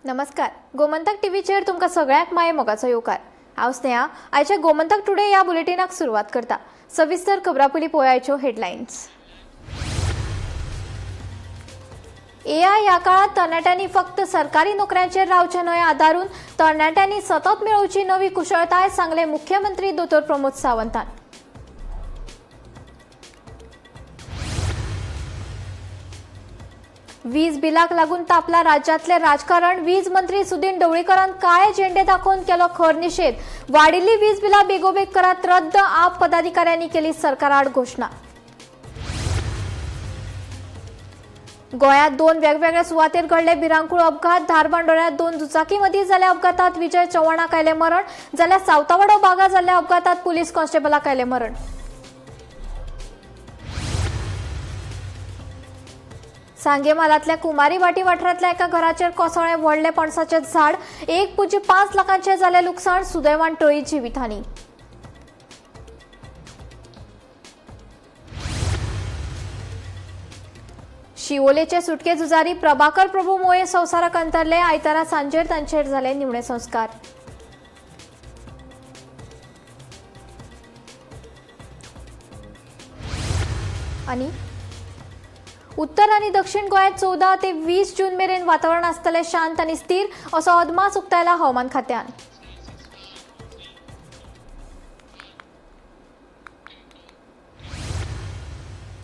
नमस्कार. गोमंतक टीव्हीचेर तुमकां सगळ्यांक माये मोगाचो येवकार. हांव स्नेहा. आयच्या गोमंतक टुडे ह्या बुलेटिनाक सुरवात करता. सविस्तर खबरां पयलीं पळोवया आयच्यो हेडलायन्स. एआय ह्या काळात तरणाट्यांनी फक्त सरकारी नोकऱ्यांचेर रावचें न्हय, आदारून तरणाट्यांनी सतत मेळोवची नवी कुशळटाय, सांगले मुख्यमंत्री दोतोर प्रमोद सावंतान. वीज बिलाक लागून तापला राज्यातले राजकारण. वीज मंत्री सुदीन ढवळीकरान काळे झेंडे दाखोवन केलो खर निषेध. वाडिल्ली वीज बिलां बेगोबेग करात रद्द, आप पदाधिकाऱ्यांनी केली सरकाराड घोषणा. गोंयांत दोन वेगवेगळ्या सुवातेर घडले भिरांकूळ अपघात. धारबांदोड्यांत दोन दुचाकी मदीं जाल्ल्या अपघातात विजय चव्हाणाक आयलें मरण, जाल्यार सावतावाडो भागात जाल्ल्या अपघातात पुलीस कॉन्स्टेबलाक आयलें मरण. सांगेमालातल्या कुमारी वाटी वाठारांतल्या एका घराचेर कोसळ्ळें व्हडलें पणसाचें झाड. 1.5 लाखांचें जालें लुकसाण, सुदैवान टळी जिवितहानी. शिवोलेचे सुटके झुजारी प्रभाकर प्रभू मोये संवसाराक अंतरले. आयतारा सांजेर तांचेर जाले निमणे संस्कार. आनी उत्तर आनी दक्षिण गोंयांत 14 ते 20 जून मेरेन वातावरण आसतलें शांत आनी स्थिर, असो अदमास उक्तायला हवामान खात्यान.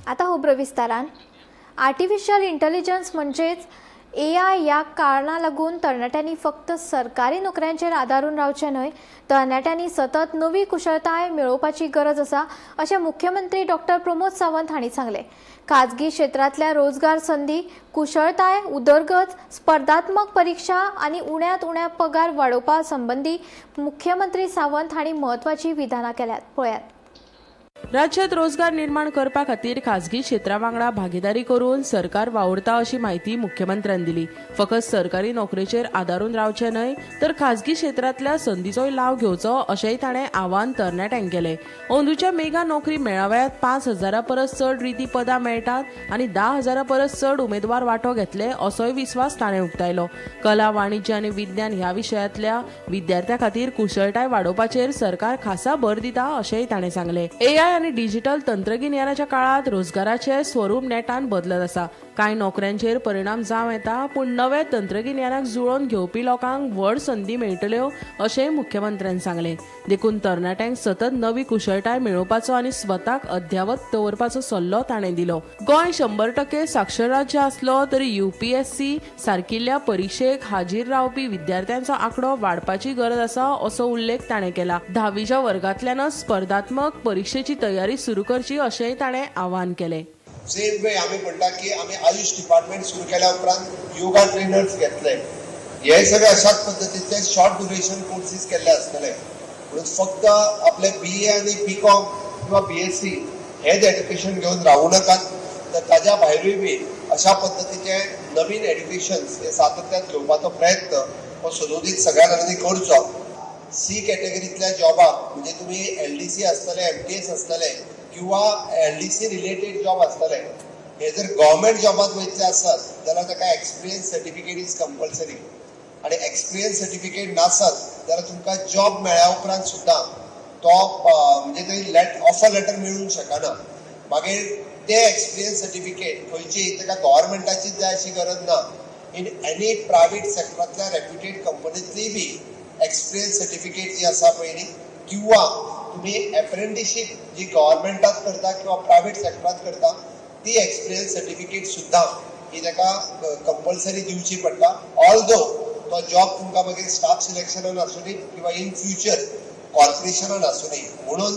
आता खबर विस्तारान. आर्टिफिशियल इंटेलिजन्स म्हणजेच एआय ह्या कारणां लागून तरणाट्यांनी फक्त सरकारी नोकऱ्यांचेर आदारून रावचें न्हय, तरणाट्यांनी सतत नवी कुशळटाय मेळोवपाची गरज आसा, अशें मुख्यमंत्री डॉक्टर प्रमोद सावंत हांणी सांगलें. खाजगी क्षेत्रांतल्या रोजगार संधी, कुशळटाय, उदरगत, स्पर्धात्मक परीक्षा आनी उण्यांत उण्या पगार वाडोवपा संबंदी मुख्यमंत्री सावंत हांणी म्हत्वाची विधानां केल्यात. पळयात. राज्यात रोजगार निर्माण करपा खातीर खाजगी क्षेत्रा वांगडा भागीदारी करून सरकार वावुरता अशी माहिती मुख्यमंत्र्यांनी दिली. फकत सरकारी नोकरेचेर आदारून रावचे न्हय, तर खाजगी क्षेत्रांतल्या संदीचोय लाव घेवचो अशेंय ताणें आवाहन तरणाट्यांक केलें. अंदूच्या मेगा नोकरी मेळाव्यात 5,000 परस चड रिती पदां मेळटात आनी 10,000 परस चड उमेदवार वांटो घेतले असोय विस्वास ताणें उक्तायलो. कला, वाणिज्य आनी विज्ञान ह्या विशयांतल्या विद्यार्थ्यां खातीर कुशळटाय वाडोवपाचेर सरकार खासा भर दिता अशेंय ताणें सांगलें. एआय आनी डिजिटल तंत्रगिन्यानाच्या काळात रोजगाराचे स्वरूप नेटान बदलत आसा. कांय नोकऱ्यांचेर परिणाम जावं येता, पूण नवे तंत्रगिन्यानाक जुळोवन घेवपी लोकांक व्हड संदी मेळटल्यो अशेंय मुख्यमंत्र्यांनी सांगलें. देखून तरणाट्यांक सतत नवी कुशळटाय मेळोवपाचो आनी स्वताक अद्यावत दवरपाचो सल्लो ताणें दिलो. गोंय 100% साक्षर राज्य आसलो तरी UPSC सारकिल्ल्या परीक्षेक हाजीर रावपी विद्यार्थ्यांचो आंकडो वाडपाची गरज आसा असो उल्लेख ताणें केला. 10वीच्या वर्गांतल्यानच स्पर्धात्मक परीक्षेची तयारी सुरू करची अशेंय ताणें आवाहन केलें. सेम वे आम्ही म्हणटा की आम्ही आयुष डिपार्टमेंट सुरू केल्या उपरांत योगा ट्रेनर्स घेतले. हे सगळे अशाच पद्धतीचे शॉर्ट ड्युरेशन कोर्सेस केल्ले आसतले. म्हणून फक्त आपले BA आणि BCom किंवा BSc हेच एड्युकेशन घेऊन रावू नकात, तर ताज्या भायरूय बी अशा पद्धतीचे नवीन एड्युकेशन्स हे सातत्यात घेवपाचो प्रयत्न हो सदोदीत सगळ्या जाणांनी करचो. C कॅटेगरीतल्या जॉबाक म्हणजे तुम्ही LDC आसतले, MTS आसतले किंवा LDC रिलेटेड जॉब आसतले, हे जर गव्हर्मेंट जॉबात वयतले आसत जाल्यार ताका एक्सपिरियन्स सर्टिफिकेट इज कंपल्सरी. आणि एक्सपिरियन्स सर्टिफिकेट नासत जाल्यार तुमकां जॉब मेळ्या उपरांत सुद्दां तो म्हणजे थंय ऑफर लेटर मेळूंक शकना. मागीर ते एक्सपिरियन्स सर्टिफिकेट खंयची ताका गव्हर्मेंटाचीच जाय अशी गरज ना. इन एनी प्रायवेट सेक्टरांतल्या रेप्युटेड कंपनींतलीय बी एक्सपिरियन्स सर्टिफिकेट जी आसा पळय किंवा तुम्ही अप्रेंटिसशिप जी गव्हर्मेंटात करता किंवा प्रायवेट सेक्टरात करता ती एक्सपिरियन्स सर्टिफिकेट सुद्दां ही ताका कंपल्सरी दिवची पडटा. ऑल्दो तो जॉब तुमकां मागीर स्टाफ सिलेक्शनान आसूं दी किंवा इन फ्युचर कॉर्पोरेशनान आसूं दी, म्हणून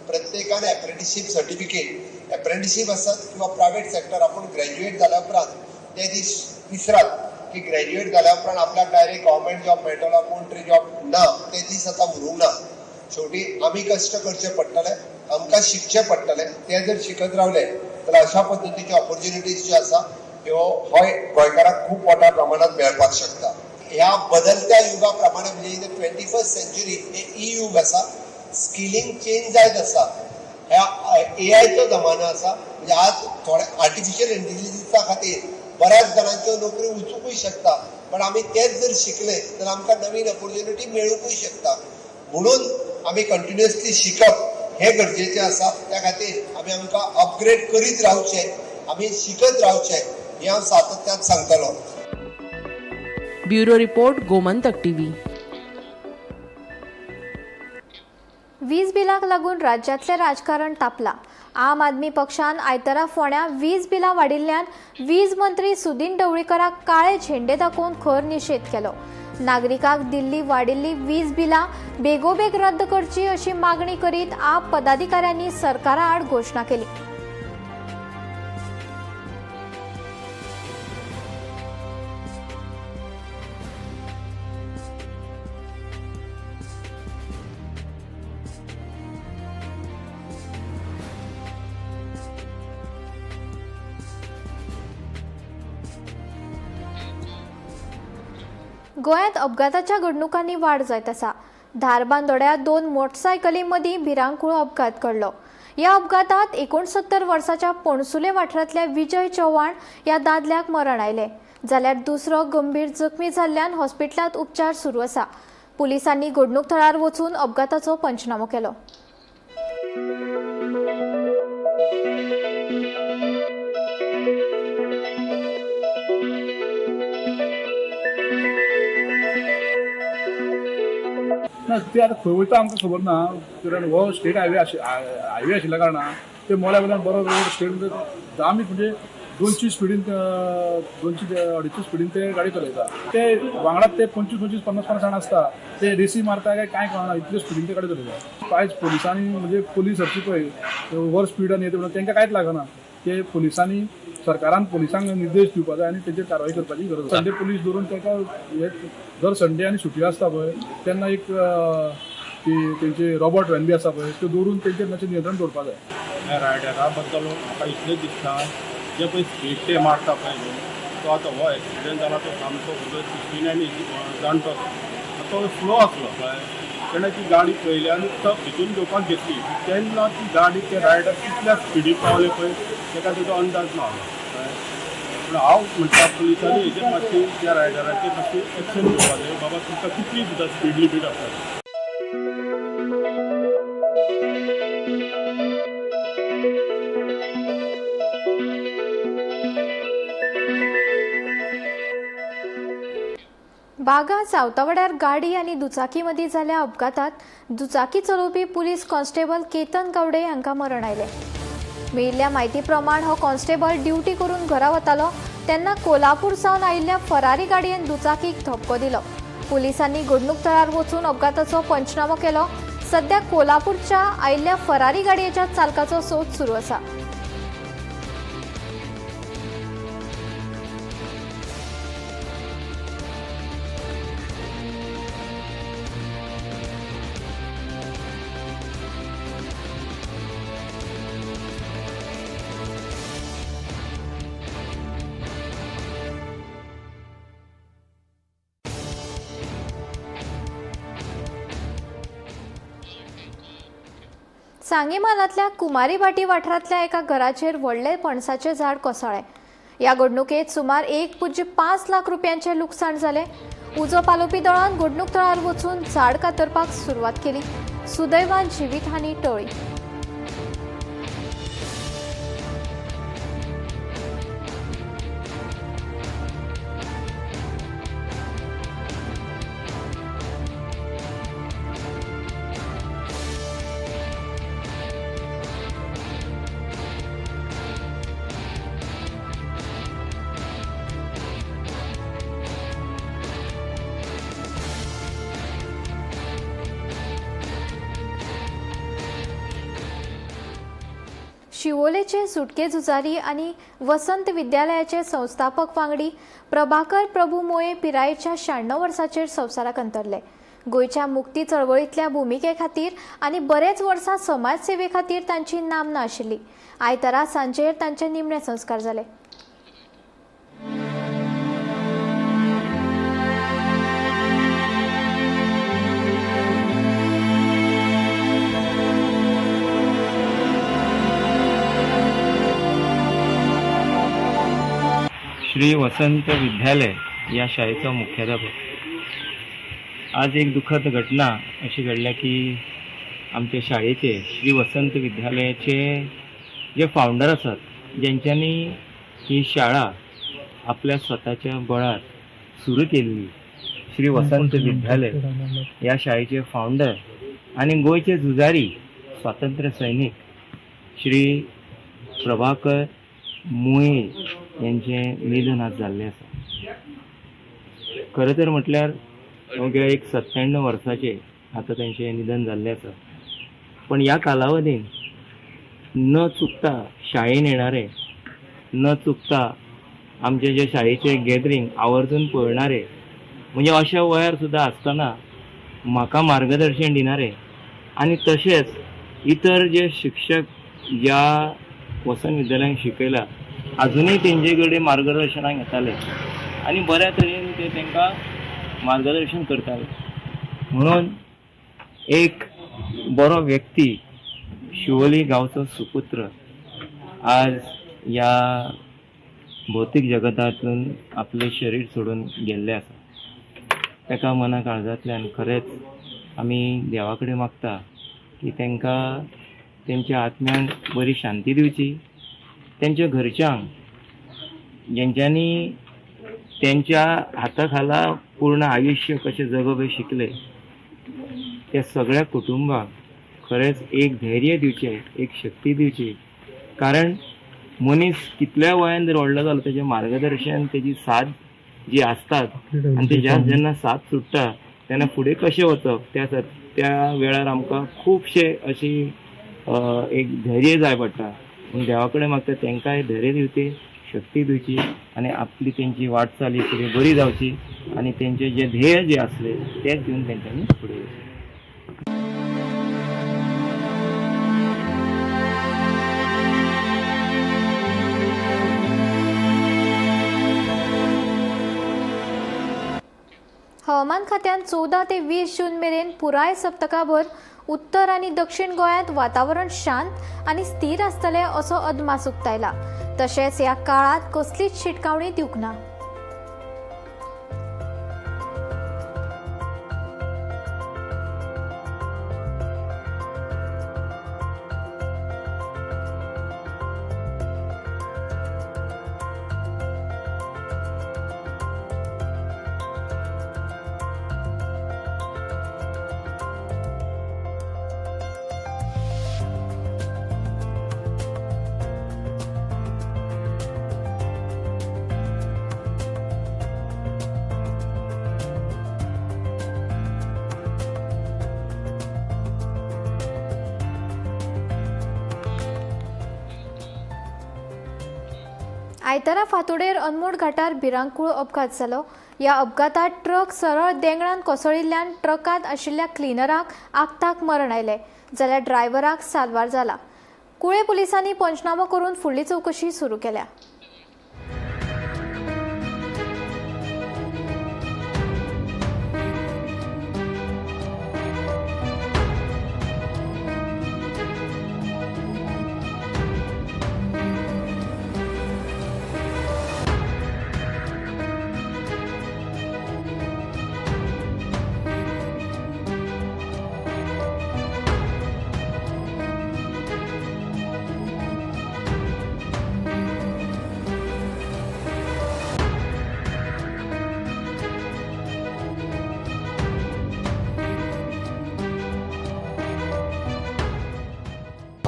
प्रत्येकान अप्रेंटिसशिप सर्टिफिकेट अप्रेंटिसशिप आसत किंवा प्रायवेट सेक्टर आपण ग्रॅज्युएट जाल्या उपरांत ते दीस विसरात की ग्रॅज्युएट जाल्या उपरांत आपल्याक डायरेक्ट गव्हर्मेंट जॉब मेळटलो, कोणतरी जॉब ना, ते दीस आतां उरूंक ना. शेवटी आम्ही कष्ट करचे पडटले, आमकां शिकचे पडटले. ते जर शिकत रावले तर अशा पद्धतीचे ऑपॉर्च्युनिटीज जे आसा ह्यो गोंयकारांक खूप मोठ्या प्रमाणात मेळपाक शकता. ह्या बदलत्या युगा प्रमाणे म्हणजे 21st सेंचुरी हे युग आसा. स्किलिंग चेंज जायत आसा. ह्या AIचो जमानो आसा. म्हणजे आज थोडे आर्टिफिशियल इंटेलिजन्सा खातीर बऱ्याच जाणांच्यो नोकरी वचूंकूय शकता, पण आमी तेच जर शिकले तर आमकां नवीन ऑपॉर्च्युनिटी मेळूंकूय शकता. म्हणून आमी कंटिन्युअसली शिकप हे गरजेचें आसा. त्या खातीर आमी आमकां अपग्रेड करीत रावचे, आमी शिकत रावचे हें हांव सातत्यान सांगतलो. Bureau report, Gomantak TV. वीज बिलाक लागून राज्यातले राजकारण तापला. आम आदमी पक्षान आयतारा फोंड्या वीज बिलां वाडिल्ल्यान वीज मंत्री सुदीन ढवळीकराक काळे झेंडे दाखोवन खर निशेध केलो. नागरिकांक दिल्ली वाडिल्ली वीज बिलां बेगोबेग रद्द करची अशी मागणी करीत आप पदाधिकाऱ्यांनी सरकारा आड घोषणा केली. गोंयांत अपघाताच्या घडणुकांनी वाड जायत आसा. धारबांदोड्या 2 मोटरसायकली मदीं भिरांकूळ अपघात घडलो. ह्या अपघातात 69 वर्साच्या पणसुले वाठारांतल्या विजय चव्हाण ह्या दादल्याक मरण आयलें, जाल्यार दुसरो गंभीर जखमी जाल्ल्यान हॉस्पिटलांत उपचार सुरू आसा. पुलिसांनी घडणूक थळार वचून अपघाताचो पंचनामो केलो. ना ते आता खंय वयता आमकां खबर ना, कारण हो स्टेट हायवे आशिल्ल्या कारणान ते मोल्या वयल्यान बरो रोड स्टेट आमी म्हणजे 200 स्पिडीन 200-250 स्पिडीन ते गाडी चलयता. ते वांगडात ते 25-50 जाण आसता, ते रेसी मारता काय कांय कळना, इतले स्पिडीन ते गाडी चलयता. आयज पोलिसांनी म्हणजे पोलीस हरची पळय ओवर स्पीड आनी येता तांकां कांयच लागना. ते पोलिसांनी सरकारान पोलिसांक निर्देश दिवपा जाय आनी तेचेर कारवाई करपाची गरज आसा. संडे पुलीस धरून ताका दर संडे आनी सुटी आसता पळय तेन्ना एक तेंचे रॉबर्ट व्हॅन बी आसा पळय त्यो दवरून तेंचेर मातशें नियंत्रण दवरपा जाय. ह्या रायडरा बद्दल म्हाका इतलें दिसता जे पळय स्पीड ते मारता पळय तो आतां हो एक्सिडेंट जाला तो सामको 69 जाणटो तो स्लो आसलो कळ्ळें. तेणें ती गाडी पळयली आनी तो भितून घेवपाक घेतली तेन्ना ती गाडी ते रायडर कितल्या स्पिडीक पावले पळय ताका तेजो अंदाज ना कळ्ळें. पूण हांव म्हणटा पुलिसांनी हेजेर मातशी त्या रायडराचेर मातशी एक्शन घेवपाक जाय. बाबा तुमकां कितली सुद्दां स्पीड लिमीट आसा. बागा सावतावाड्यार गाडी आनी दुचाकी मदीं जाल्ल्या अपघातात दुचाकी चलोवपी पुलीस कॉन्स्टेबल केतन गावडे हांकां मरण आयलें. मेळिल्ल्या म्हायती प्रमाण हो कॉन्स्टेबल ड्युटी करून घरा वतालो तेन्ना कोल्हापूर सावन आयिल्ल्या फरारी गाडयेन दुचाकीक धपको दिलो. पुलिसांनी घडणूक थळार वचून अपघाताचो पंचनामो केलो. सध्या कोल्हापूरच्या आयिल्ल्या फरारी गाडयेच्या चालकाचो सोद सुरू आसा. सांगेमालांतल्या कुमारी भाटी वाठारांतल्या एका घराचेर व्हडले पणसाचें झाड कोसळ्ळें. ह्या घडणुकेंत सुमार 1.5 लाख रुपयांचें लुकसाण जालें. उजो पालोवपी दळान घडणूक थळार वचून झाड कातरपाक सुरवात केली. सुदैवान जिवीतहानी टळ्ळी. शिवोलेचे सुटके झुजारी आणि वसंत विद्यालयाचे संस्थापक वांगडी प्रभाकर प्रभू मोये पिरायेच्या 96 वर्साचेर संवसाराक अंतरले. गोयच्या मुक्ती चळवळींतल्या भुमिके खातीर आनी बरेच वर्सां समाजसेवे खातीर तांची नामना आशिल्ली. आयतारा सांजेर तांचे निमणे संस्कार जाले. श्री श्री वसंत विद्यालय या शाळेचा मुख्याध्यापक. आज एक दुःखद घटना अशी घडल्या की आमच्या शाळेचे श्री वसंत विद्यालयाचे जे फाउंडर असतात, ज्यांच्यानी ही शाळा आपल्या स्वतःच्या बळात सुरू केलेली, श्री वसंत विद्यालय या शाळेचे फाउंडर आणि गोयचे झुजारी स्वातंत्र्य सैनिक श्री प्रभाकर मुळे यांचे निधन आज जाल्ले आसा. खरं तर म्हटल्यार अवघ्या एक 97 वर्साचे आता त्यांचे निधन जाल्ले आसा. पण या कालावधीन न चुकता शाळेन येणारे, न चुकता आमचे जे शाळेचे गॅदरिंग आवर्जून पळणारे, म्हणजे अशा वयार सुद्धा असताना म्हाका मार्गदर्शन दिणारे आणि तसेच इतर जे शिक्षक या वसंत विद्यालयात शिकयला अजूनही तेंचे कडेन मार्गदर्शनाक येताले आणि बऱ्या तरेन ते तांकां मार्गदर्शन करताले. म्हणून एक बरो व्यक्ती, शिवोली गांवचो सुपुत्र आज या भौतीक जगतांतून आपले शरीर सोडून गेल्ले आसा. ताका मना काळजांतल्यान खरेंच आमी देवा कडेन मागता की तांकां तेंच्या आत्म्यांक बरी शांती दिवची. तेंच्या घरच्यांक, जेंच्यांनी तेंच्या हाता खाला पूर्ण आयुश्य कशें जगप हें शिकले, त्या सगळ्या कुटुंबाक खरेंच एक धैर्य दिवचें, एक शक्ती दिवची. कारण मनीस कितल्या वयान जर व्हडलो जालो, तेजें मार्गदर्शन, तेजी साथ जी आसतात आनी तेज्या जेन्ना साथ सुट्टा तेन्ना फुडें कशें वचप, त्या वेळार आमकां खुबशे अशी एक धैर्य जाय पडटा. पूण देवा कडेन मागता तांकांय धैर्य दिवची, शक्ती दिवची आनी आपली तेंची वाटचाल ही फुडें बरी जावची आनी तेंचे जे ध्येय जे आसले तेच घेवन तेंच्यांनी फुडें वचचें. हवामान खात्यान 14 ते 20 जून मेरेन पुराय सप्तकाभर उत्तर आणि दक्षिण गोंयांत वातावरण शांत आणि स्थिर आसतलें असो अदमास उक्तायला. तशेंच ह्या काळात कसलीच शिटकावणी दिवंक ना. आयतारा फांतोडेर अनमोड घाटार भिरांकूळ अपघात जालो. ह्या अपघातात ट्रक सरळ देंगणान कोसळिल्ल्यान ट्रकांत आशिल्ल्या क्लिनराक आगताक मरण आयलें, जाल्यार ड्रायव्हराक साल्वार जाला. कुळे पुलिसांनी पंचनामो करून फुडली चवकशी सुरू केल्या.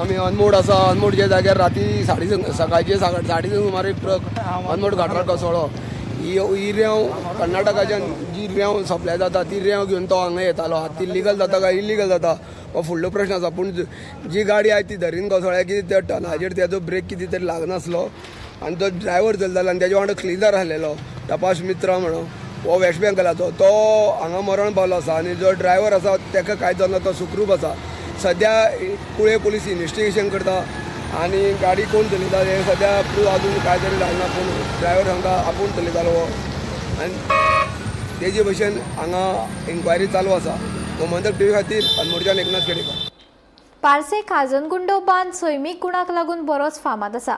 आमी अनमोड आसा, अनमोड जाग्यार राती सकाळचे 3:30 सुमार एक ट्रक अनमोड घाटार कोसळ्ळो. ही रेंव कर्नाटकाच्यान जी रेंव सप्लाय जाता ती रेंव घेवन तो हांगा येतालो. ती लिगल जाता काय इलिगल जाता हो फुडलो प्रश्न आसा. पूण जी गाडी आयज ती धरीन कोसळ्ळ्या की त्या टनाचेर तेजो ब्रेक कितें तरी लागनासलो आनी तो ड्रायव्हर चलतालो आनी तेज्या वांगडा क्लिनर आसलेलो तपास मित्र म्हणून, हो वेस्ट बेंगलाचो. तो हांगा मरण पावलो आसा आनी जो ड्रायव्हर आसा ताका कांय जालो, तो सुखरूप आसा. सध्या कुळे पुलीस इन्व्हेस्टिगेशन करता आनी गाडी कोण चलयता हें सध्या प्रूव अजून कांय तरी जायना. पूण ड्रायव्हर हांगा आपूण चलयतालो आनी तेजे भशेन हांगा इन्क्वायरी चालू आसा. गोमंतक टीव्ही खातीर अनमोडच्यान एकनाथ केडेकर. पारसे खाजनगुंडो बांद सैमीक गुणाक लागून बरोच फामाद आसा.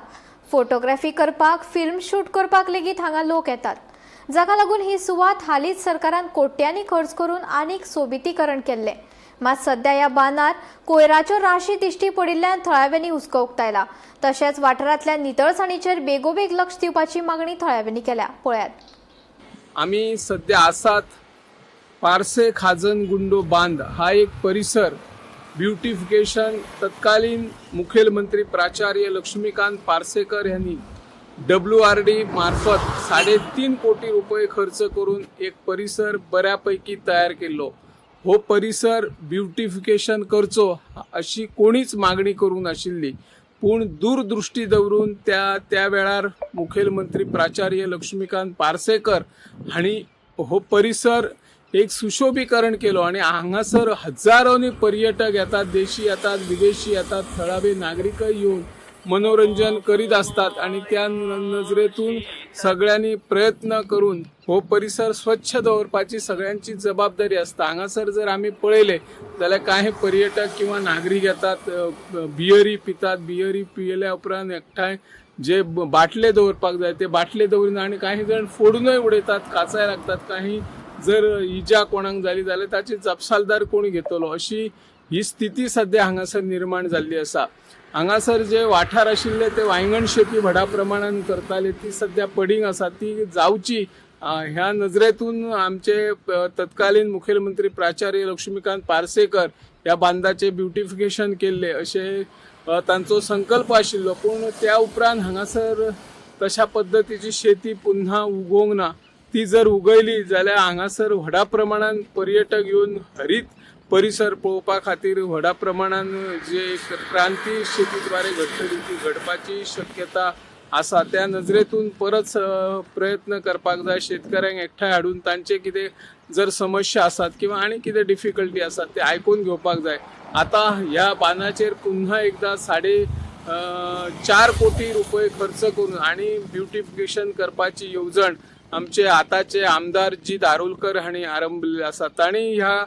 फोटोग्राफी करपाक, फिल्म शूट करपाक लेगीत हांगा लोक येतात, जाका लागून ही सुवात हालींच सरकारान कोट्यांनी खर्च करून आनीक सोबितीकरण केल्लें. मात सध्या ह्या बांदार कोयराच्यो राशी दिश्टी पडिल्ल्यान थळाव्यांनी हुस्को उक्तायला. तशेंच वाठारांतल्या नितळसाणीचेर बेगोबेग लक्ष दिवपाची मागणी थळाव्यांनी केल्या. पळयात. आम्ही सध्या आसात पारसे खाजन गुंडो बांध हा एक परिसर ब्युटिफिकेशन तत्कालीन मुखेलमंत्री प्राचार्य लक्ष्मीकांत पार्सेकर यांनी WRD मार्फत 3.5 कोटी रुपये खर्च करून एक परिसर बऱ्यापैकी तयार केलो. हो परिसर ब्युटिफिकेशन करचो अशी कोणीच मागणी करूंक नाशिल्ली, पूण दूरदृष्टी दवरून त्या वेळार मुखेलमंत्री प्राचार्य लक्ष्मीकांत पार्सेकर हांणी हो परिसर एक सुशोभीकरण केलो आणि हांगासर हजारोनी पर्यटक येतात, देशी येतात, विदेशी येतात, थळावे नागरिकय येऊन मनोरंजन करीत असतात आणि त्या नजरेतून सगळ्यांनी प्रयत्न करून हो परिसर स्वच्छ दवरपाची सगळ्यांची जबाबदारी असता. हांगासर जर आम्ही पळयले जाल्यार काही पर्यटक किंवा नागरिक येतात, बियरी पितात, बियरी पियल्या उपरांत एकठांय जे बाटले दवरपाक जाय ते बाटले दवरिना आणि काही जण फोडूनय उडयतात, काचाय लागतात. काही जर इजा कोणाक जाली जाल्यार ताची जपसालदार कोण घेतलो, अशी ही स्थिती सध्या हांगासर निर्माण जाल्ली आसा. हांगासर जे वाठार आशिल्ले ते वांयगण शेती व्हडा प्रमाणान करताले, ती सध्या पडींग आसा, ती जावची ह्या नजरेतून आमचे तत्कालीन मुखेलमंत्री प्राचार्य लक्ष्मीकांत पार्सेकर ह्या बांदाचे ब्युटिफिकेशन केल्ले अशे तांचो संकल्प आशिल्लो. पूण त्या उपरांत हांगासर तशा पद्दतीची शेती पुन्हा उगोवंक ना. ती जर उगयली जाल्यार हांगासर व्हडा प्रमाणान पर्यटक येवन हरीत परिसर पळोवपा खातीर व्हडा प्रमाणान जे क्रांती शेतीद्वारे घडटली ती घडपाची शक्यता आसा. त्या नजरेतून परत प्रयत्न करपाक जाय. शेतकऱ्यांक एकठांय हाडून तांचे कितें जर समस्या आसात किंवा आनी कितें डिफिकल्टी आसात ते आयकून घेवपाक जाय. आता ह्या बांदाचेर पुन्हा एकदा 4.5 कोटी रुपये खर्च करून आणि ब्युटिफिकेशन करपाची येवजण आमचे आताचे आमदार जी दारुलकर हांणी आरंभलेली आसा. तांणी ह्या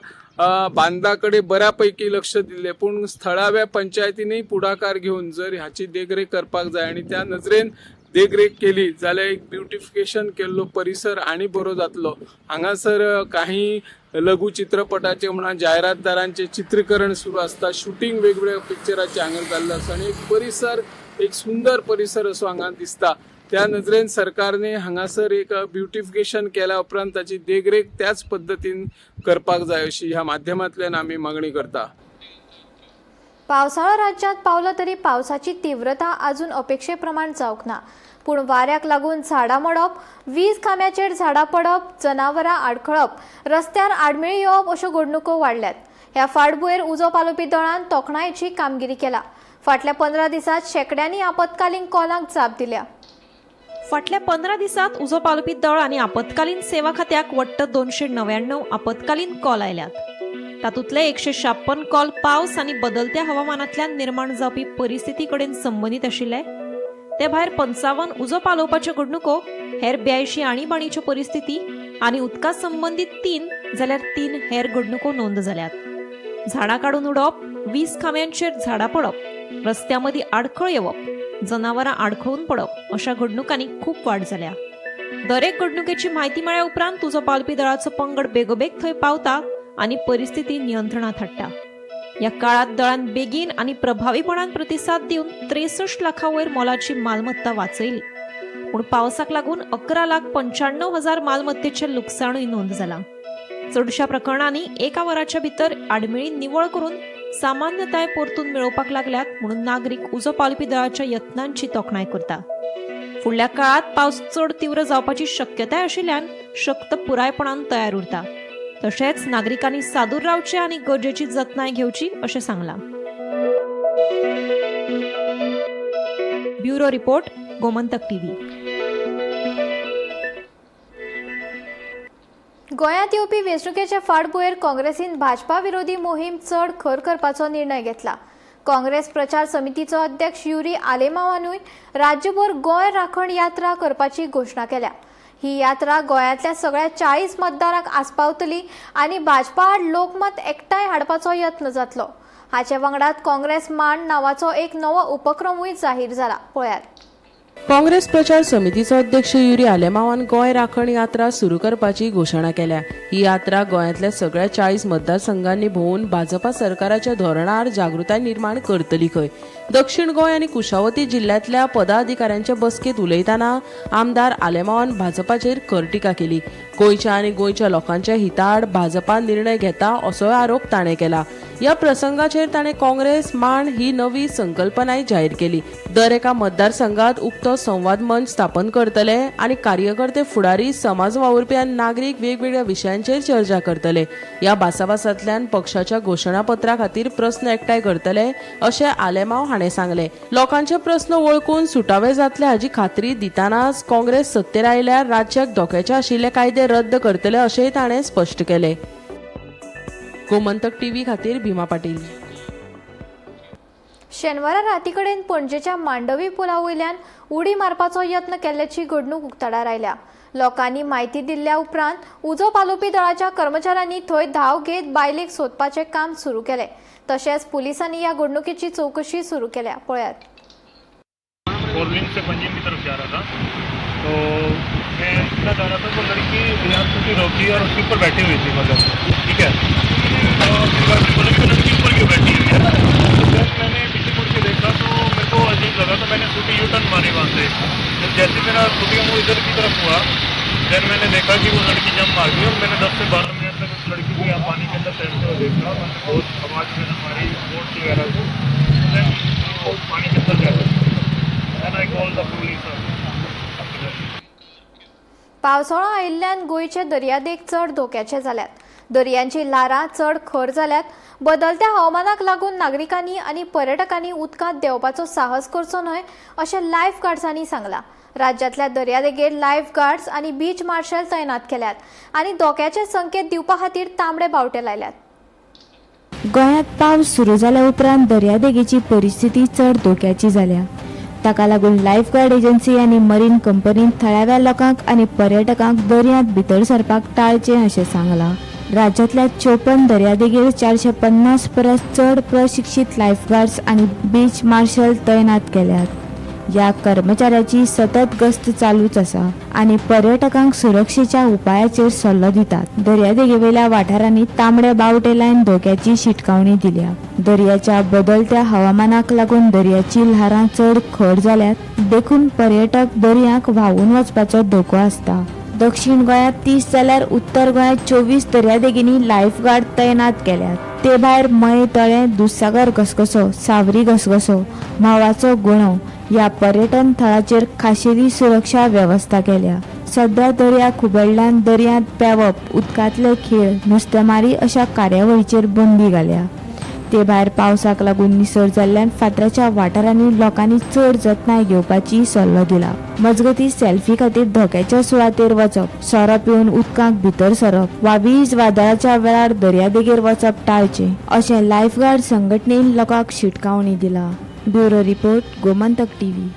बांदाकडे बऱ्यापैकी लक्ष दिले, पूण स्थळाव्या पंचायतींनी पुढाकार घेऊन जर ह्याची देखरेख करपाक जाय आणि त्या नजरेन देखरेख केली जाल्यार एक ब्युटिफिकेशन केल्लो परिसर आनी बरो जातलो. हांगासर काही लघु चित्रपटाचे म्हणा जायरातदारांचे चित्रीकरण सुरू असता, शूटिंग वेगवेगळ्या पिक्चराचे हांगा जाल्लो आसा आणि एक परिसर एक सुंदर परिसर असो हांगा दिसता. त्या नजरेन सरकारने हांगासर एक ब्युटिफिकेशन केल्या उपरांत ताची देखरेख त्याच पद्दतीन करपाक जाय अशी ह्या माध्यमांतल्यान आमी मागणी करता. पावसाळो राज्यात पावलो तरी पावसाची तीव्रता अजून अपेक्षे प्रमाण जावंक ना. पूण वाऱ्याक लागून झाडां मोडप, वीज खांब्याचेर झाडां पडप, जनावरां आडखळप, रस्त्यार आडमेळी येवप अश्यो घडणुको वाडल्यात. ह्या फाटभुंयेर उजो पालोवपी दळान तोखणायेची कामगिरी केला. फाटल्या 15 दिसांत शेकड्यांनी आपत्कालीन कॉलांक जाप दिल्या. फाटल्या 15 दिसांत उजो पालोवपी दळ आनी आपत्कालीन सेवा खात्याक वट्ट 299 आपत्कालीन कॉल आयल्यात. तातूंतले 156 कॉल पावस आनी बदलत्या हवामानांतल्यान निर्माण जावपी परिस्थिती कडेन संबंदीत आशिल्ले. ते भायर 55 उजो पालोवपाच्यो घडणुको, हेर 82 आणीबाणीच्यो परिस्थिती आनी उदका संबंदीत 3 जाल्यार 3 हेर घडणुको नोंद जाल्यात. झाडां काडून उडोवप, वीज खांब्यांचेर झाडां पडप, रस्त्यां मदीं आडखळ येवप, जनावरां आडखळून पडप अशा घडणुकांनी खूप वाड जाल्या. दरेक घडणुकेची म्हायती मेळ्ळ्या उपरांत उजो पालोवपी दळाचो पंगड बेगोबेग थंय पावता आनी परिस्थिती नियंत्रणांत हाडटा. ह्या काळात दळान बेगीन आनी प्रभावीपणान प्रतिसाद दिवन 63 लाखां वयर मोलाची मालमत्ता वाचयली. पूण पावसाक लागून 11,95,000 मालमत्तेचें लुकसाणूय नोंद जालां. चडशा प्रकरणांनी एका वराच्या भितर आडमेळी निवळ करून सामान्यताय परतून मेळोवपाक लागल्यात म्हणून नागरीक उजो पालोवपी दळाच्या यत्नांची तोखणाय करता. फुडल्या काळात पावस चड तीव्र जावपाची शक्यताय आशिल्ल्यान शक्त पुरायपणान तयार उरता. तशेंच नागरिकांनी सादूर रावचे आनी गरजेची जतनाय घेवची अशें सांगलां. Bureau report, Gomantak TV. गोंयांत येवपी वेंचणुकेच्या फाटभुंयेर काँग्रेसीन भाजपा विरोधी मोहीम चड खर करपाचो निर्णय घेतला. काँग्रेस प्रचार समितीचो अध्यक्ष युरी आलेमावानूय राज्यभर गोंय राखण यात्रा करपाची घोशणा केल्या. ही यात्रा गोंयांतल्या सगळ्या 40 मतदारांक आस्पावतली आनी भाजपा आड लोकमत एकठांय हाडपाचो यत्न जातलो. हाचे वांगडाच काँग्रेस मांड नांवाचो एक नवो उपक्रमूय जाहीर जाला. पळयात. काँग्रेस प्रचार समितीचो अध्यक्ष युरी आलेमावान गोंय राखण यात्रा सुरू करपाची घोशणा केल्या. ही यात्रा गोंयांतल्या सगळ्या 40 मतदारसंघांनी भोंवून भाजपा सरकाराच्या धोरणार जागृताय निर्माण करतली खंय. दक्षिण गोंय आनी कुशावती जिल्ल्यांतल्या पदाधिकाऱ्यांच्या बसकेत उलयतना आमदार आलेमावान भाजपाचेर खर टिका केली. गोंयच्या आनी गोंयच्या लोकांच्या हिताआड भाजपा निर्णय घेता असोय आरोप ताणें केला. या प्रसंगाचेर ताणें काँग्रेस मांड ही नवी संकल्पनाय जाहीर केली. दर एका मतदारसंघात उक्तो संवाद मंच स्थापन करतले आनी कार्यकर्ते फुडारी समाज वावुरपी आनी नागरीक वेगवेगळ्या विशयांचेर चर्चा करतले. या भासाभासांतल्यान पक्षाच्या घोशणापत्रा खातीर प्रस्न एकठांय करतले अशें आलेमाव हाणें सांगलें. लोकांचे प्रस्न वळखून सुटावे जातले हाची खात्री दितानाच काँग्रेस सत्तेर आयल्यार राज्याक धोक्याचे आशिल्ले कायदे रद्द करतले अशेंय ताणें स्पश्ट केलें. गोमंतक टीव्ही खातीर भीमा पाटील. शेनवारा रातीकडेन पणजेच्या मांडवी पुला वयल्यान उडी मारपाचो यत्न केल्ल्याची घडणूक उक्ताडार आयल्या. लोकांनी म्हायती दिल्ल्या उपरांत उजो पालोवपी दळाच्या कर्मचाऱ्यांनी थंय धांव घेत बायलेक सोदपाचें काम सुरू केलें. तशेंच पुलिसांनी ह्या घडणुकेची चौकशी सुरू केल्या. पळयात. कोरलिंग से पंजीम की तरफ जा रहा था, तो मैं इतना जा रहा था, वो लड़की यहाँ से रोकी और उसके ऊपर बैठी हुई थी, मतलब ठीक है, तो बोले कि लड़की ऊपर क्यों बैठी हुई है, तो जब मैंने पीछे मुड़ के देखा तो मेरे को अजीब लगा, तो मैंने स्कूटी यू टर्न मारी वहाँ से. तो जैसे मेरा स्कूटी का मुँह इधर की तरफ हुआ, देन मैंने देखा कि वो लड़की जंप मार गई और मैंने 10 से 12 मिनट तक उस लड़की को यहाँ पानी के अंदर तैरते हुए देखा. मैंने बहुत आवाज़ मैंने मारी बोट वगैरह को, देन वो पानी के अंदर जा रही. पावसाळो आयिल्ल्यान गोंयचे दर्यादेग चड धोक्याचे जाल्यात. दर्यांची लारां चड खर जाल्यात. बदलत्या हवामानाक लागून नागरिकांनी आनी पर्यटकांनी उदकांत देंवपाचो साहस करचो न्हय अशें लायफ गार्ड्सांनी सांगलां. राज्यांतल्या दर्यादेगेर लायफ गार्ड्स आनी बीच मार्शल तैनात केल्यात आनी धोक्याचे संकेत दिवपा खातीर तांबडे बावटे लायल्यात. गोंयांत पावस सुरू जाल्या उपरांत दर्यादेगेची परिस्थिती चड धोक्याची जाल्या. ताका लागून लायफ गार्ड एजन्सी आनी मरीन कंपनीन थळाव्या लोकांक आनी पर्यटकांक दर्यांत भितर सरपाक टाळचें अशें सांगलां. राज्यांतल्या 54 दर्यादेगेर 450 परस चड प्रशिक्षीत लायफ गार्ड्स आनी बीच मार्शल तैनात केल्यात. ह्या कर्मचाऱ्याची सतत गस्त चालूच आसा आनी पर्यटकांक सुरक्षेच्या उपायाचेर सल्लो दितात. दर्यादेगेवेल्या वाठारांनी तांबडे बावटे लायन धोक्याची शिटकावणी दिल्या. दर्याच्या बदलत्या हवामानाक लागून दर्याची ल्हारां चड खर जाल्यात देखून पर्यटक दर्याक व्हांवून वचपाचो धोको आसता. दक्षिण गोंयांत 30 जाल्यार उत्तर गोंयांत 24 दर्यादेगेंनी लायफ गार्ड तैनात केल्यात. ते भायर मये तळे, दुधसागर घसघसो, सावरी घसघसो, म्हावाचो गुणो ह्या पर्यटन थळाचेर खाशेली सुरक्षा वेवस्था केल्या. सध्या दर्याक उगडल्यान दर्यांत पेंवप, उदकांतले खेळ, नुस्तेमारी अशा कार्यावळींचेर बंदी घाल्या. ते भायर पावसाक लागून निसर जाल्ल्यान फातराच्या वाठारांनी लोकांनी चड जतनाय घेवपाची सल्लो दिला. मजगतीं सेल्फी खातीर धोक्याच्या सुवातेर वचप, सोरो पिवन उदकांत भितर सरप वा वीज वादळाच्या वेळार दर्यादेगेर वचप टाळचें अशें लायफ गार्ड संघटनेन लोकांक शिटकावणी दिला. Bureau report, Gomantak TV.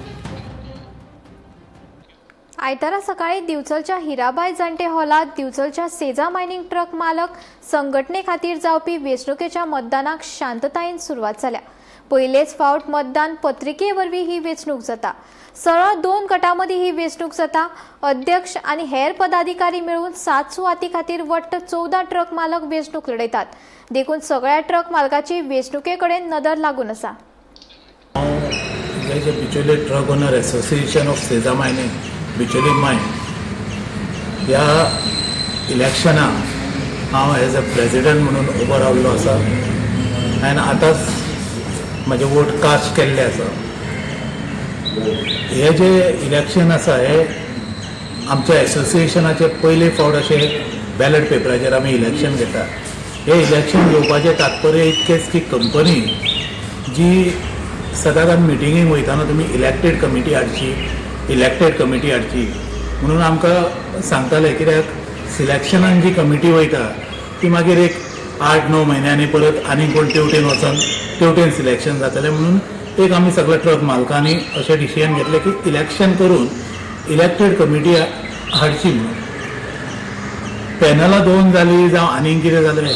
आयतारा सकाळी दिवचलच्या हिराबाई जांटे हॉलात दिवचलच्या सेजा मायनिंग ट्रक मालक संघटने खातीर जावपी वेंचणुकेच्या मतदानाक शांततायेन सुरवात जाल्या. पयलेच फावट मतदान पत्रिके वरवीं ही वेंचणूक जाता. सरळ 2 गटां मदीं ही वेंचणूक जाता. अध्यक्ष आनी हेर पदाधिकारी मेळून 7 सुवाती खातीर वट्ट 14 ट्रक मालक वेंचणूक लडयतात. देखून सगळ्या ट्रक मालकाची वेंचणुके कडेन नदर लागून आसा. Bicholim truck owner association of सेजा मायनिंग बिचोली मायन ह्या इलेक्शनाक हांव एज अ प्रेसिडेंट म्हणून उबो रावल्लो आसा आनी आतांच म्हाजे वोट कास्ट केल्ले आसा. हे जे इलेक्शन आसा हे आमच्या एसोसिएशनाचे पयले फावट अशे बॅलेट पेपराचेर आमी इलेक्शन घेता. हे इलेक्शन घेवपाचें तात्पर्य इतकेंच की कंपनी जी सदांच मिटिंगेक वयताना तुमी इलेक्टेड कमिटी हाडची म्हणून आमकां सांगताले. कित्याक सिलेक्शनाक जी कमिटी वयता ती मागीर एक 8-9 म्हयन्यांनी परत आनी कोण तेवटेन वचोन तेवटेन सिलेक्शन जातलें म्हणून एक आमी सगळे ट्रक मालकांनी अशें डिसिजन घेतलें की इलेक्शन करून इलेक्टेड कमिटी हाडची म्हणून. पॅनलां 2 जालीं जावं आनीक कितें जालें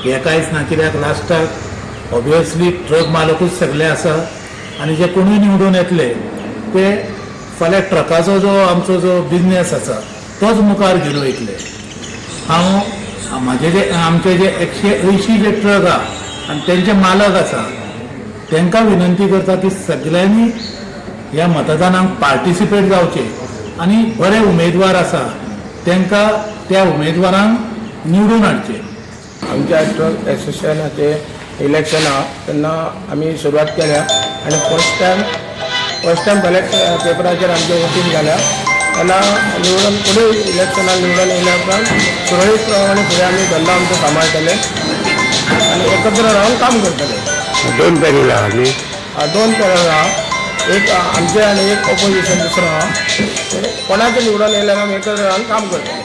हें कांयच ना. कित्याक लास्टाक ऑब्वियसली ट्रक मालकूच सगळे आसा आनी जे कोणूय निवडून येतले ते फाल्यां ट्रकाचो जो आमचो जो बिझनेस आसा तोच मुखार घेवन वयतले. हांव म्हाजे जे आमचे जे 180 जे ट्रक आहा आनी तेंचे मालक आसा तांकां विनंती करता की सगळ्यांनी ह्या मतदानाक पार्टिसिपेट जावचे आनी बरे उमेदवार आसा तांकां त्या उमेदवारांक निवडून हाडचे. आमच्या ट्रक एसोसिएशनाचे इलेक्शन आहा तेन्ना आमी सुरवात केल्या आनी फर्स्ट टायम बॅलेट पेपराचेर आमचे वोटींग जाल्या. तेन्ना निवडून फुडें इलेक्शनाक निवडून येयल्या उपरांत सुरळीत प्रमाणे फुडें आमी धंदो आमचो सांबाळटले आनी एकत्र रावन काम करतले. 2 पॅनल आहा न्ही? 2 पॅनल आहा, एक आमचे आनी एक ऑपोजिशन दुसरो आहा. कोणाचे निवडून येयल्यार आमी एकत्र रावन काम करतले.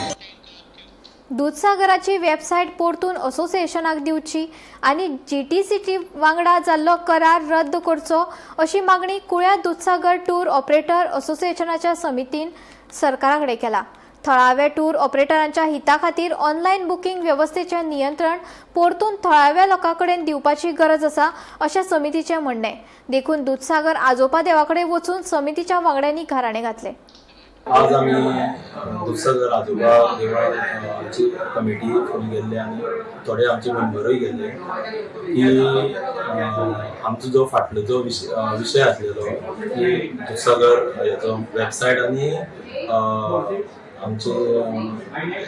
दूधसागराची वेबसायट परतून असोसिएशनाक दिवची आनी GTCT वांगडा जाल्लो करार रद्द करचो अशी मागणी कुळ्या दूधसागर टूर ऑपरेटर असोसिएशनाच्या समितीन सरकारा कडेन केला. थळाव्या टूर ऑपरेटरांच्या हिता खातीर ऑनलायन बुकींग वेवस्थेचें नियंत्रण परतून थळाव्या लोकां कडेन दिवपाची गरज आसा अशें समितीचें म्हणणें. देखून दूधसागर आजोपा देवा कडेन वचून समितीच्या वांगड्यांनी घराणे घातले. आज आम्ही दूधसागर आजोबा देवाची कमिटी करून गेल्ले आनी थोडे आमचे मेंबरूय गेल्ले की आमचो जो फाटलो जो विशय आसलेलो की दूधसागर हेचो वेबसायट आनी आमचो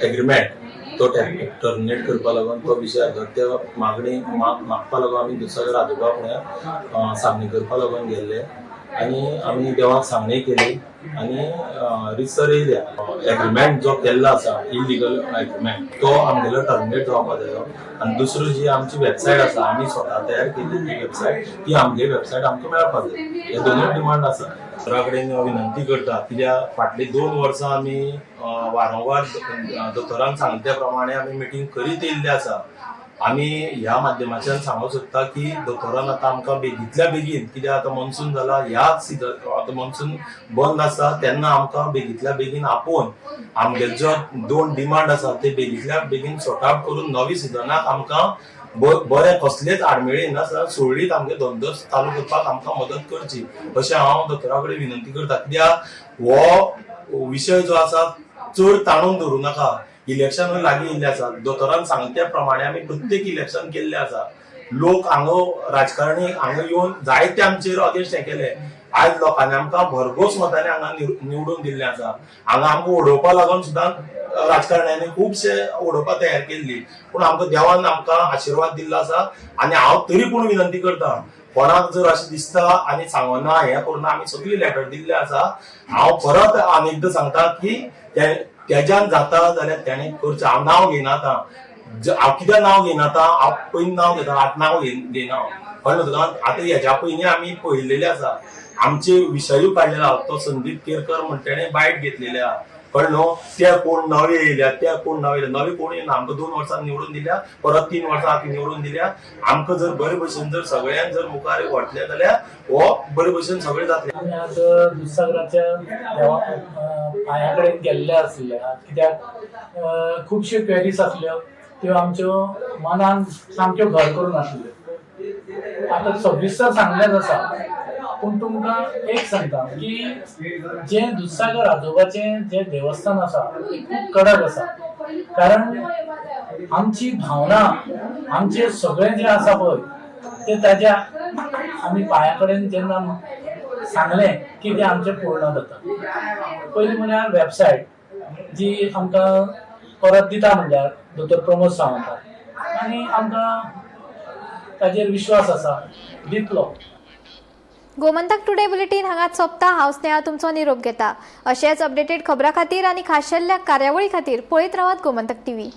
एग्रीमेंट तो टर्मिनेट करपा लागून तो विशय आसलो. त्या मागणी मागपा लागून आमी दूधसागर आजोबा फुडें सांगणी करपा लागून गेल्ले आनी आमी देवाक सांगणी केली आनी रिसर येयल्या. एग्रीमेंट जो केल्लो आसा इलिगल एग्रीमेंट तो आमगेलो टर्मिनेट जावपा जायो आनी दुसरो जी आमची वेबसायट आसा आमी स्वता तयार केल्ली वेबसायट ती आमगे वेबसायट आमकां मेळपाक जाय. हे दोनूय डिमांड आसा. घरा कडेन विनंती करता कित्याक फाटली 2 वर्सां आमी वारंवार दोतोरांक सांगले त्या प्रमाणे आमी मिटींग करीत येयल्ले आसा. आमी ह्या माध्यमांतल्यान सांगूंक सोदता की दोतोरान आतां आमकां बेगींतल्या बेगीन कित्याक आतां मनसून जाला ह्याच सिजन आतां मनसून बंद आसा तेन्ना आमकां बेगींतल्या बेगीन आपोवन आमगेले जो 2 डिमांड आसा ते बेगींतल्या बेगीन सॉर्ट आउट करून नवी सिजनाक आमकां बरे कसलेच आडमेळी नासता सुरळीत आमगे धंदो चालू करपाक आमकां मदत करची अशें हांव दोतोरा कडेन विनंती करता. कित्याक हो विशय जो आसा चड ताणून धरूं नाका. इलेक्शनूय लागीं येयल्लें आसा. दोतोरान सांगले त्या प्रमाणे आमी प्रत्येक इलेक्शन केल्लें आसा. लोक हांगा राजकारणी हांगा येवन जायते आमचेर अगेन्स्ट हें केलें. आज लोकांनी आमकां भरघोस मतांनी हांगा निवडून दिल्लें आसा. हांगा आमकां उडोवपा लागून सुद्दां राजकारण्यांनी खुबशे उडोवपा तयार केल्ली पूण आमकां देवान आमकां आशिर्वाद दिल्लो आसा आनी हांव तरी पूण विनंती करता कोणाक जर अशें दिसता आनी सांगना हें करून आमी सगळी लेटर दिल्ले आसा. हांव परत आनी एकदां सांगता की तेज्यान जाता जाल्यार तेणें करचें. हांव नांव घेयना आतां. हांव कित्याक नांव घेयना आतां हांव पयलीं नांव घेता आतां नांव घेयना. कळ्ळें तुका. आतां हेज्या पयलीं आमी पळयलेलें आसा. आमचे विशयूय काडलेलो आहा. तो संदीप केरकर म्हण तेणें बायट घेतलेले आहा. कळ्ळें न्हू. ते कोण नवे येयल्या ते कोण नवे नवे कोण येयना. आमकां 2 वर्सां निवडून दिल्या परत 3 वर्सां आतां निवडून दिल्या. आमकां जर बरे भशेन जर सगळ्यांक जर मुखार व्हरतले जाल्यार हो बरे भशेन सगळें जातलें. आमी आज दूधसागराच्या पांया कडेन गेल्ले आसले कित्याक खुबश्यो क्वेरीज आसल्यो त्यो आमच्यो मनान सामक्यो घर करून आसल्यो. आतां सविस्तर सांगलेंच आसा पूण तुमकां एक सांगता की जें दूधसागर आजोबाचें जें देवस्थान आसा तें खूब कडक आसा. कारण आमची भावना आमचें सगळें जें आसा पळय तें ताज्या आमी पांया कडेन जेन्ना सांगलें की तें आमचें पूर्ण जाता. पयलीं म्हळ्यार वेबसायट जी आमकां परत दिता म्हणल्यार दोतोर प्रमोद सावंत आनी आमकां ताजेर विश्वास आसा दितलो. गोमंतक टुडे बुलेटिन हांगाच सोंपता. हांव स्नेहा तुमचो निरोप घेता. अशेंच अपडेटेड खबरां खातीर आनी खाशेल्ल्या कार्यावळी खातीर पळयत रावात गोमंतक TV.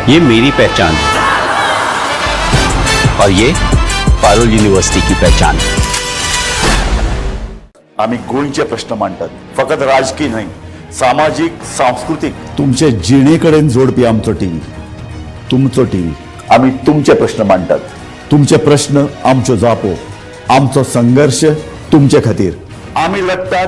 ये मेरी पहचान है और ये पारुल यूनिवर्सिटी की पहचान। आम्ही गोंयचे प्रश्न मांडटात, फकत राजकीय न्हय, सामाजीक सांस्कृतिक तुमचे जिणे कडेन जोडपी आमचो टीव्ही, तुमचो टीव्ही। आम्ही तुमचे प्रश्न मांडटात, तुमचे प्रश्न आमच्यो जापो, आमचो संघर्श तुमचे खातीर। आम्ही लढतात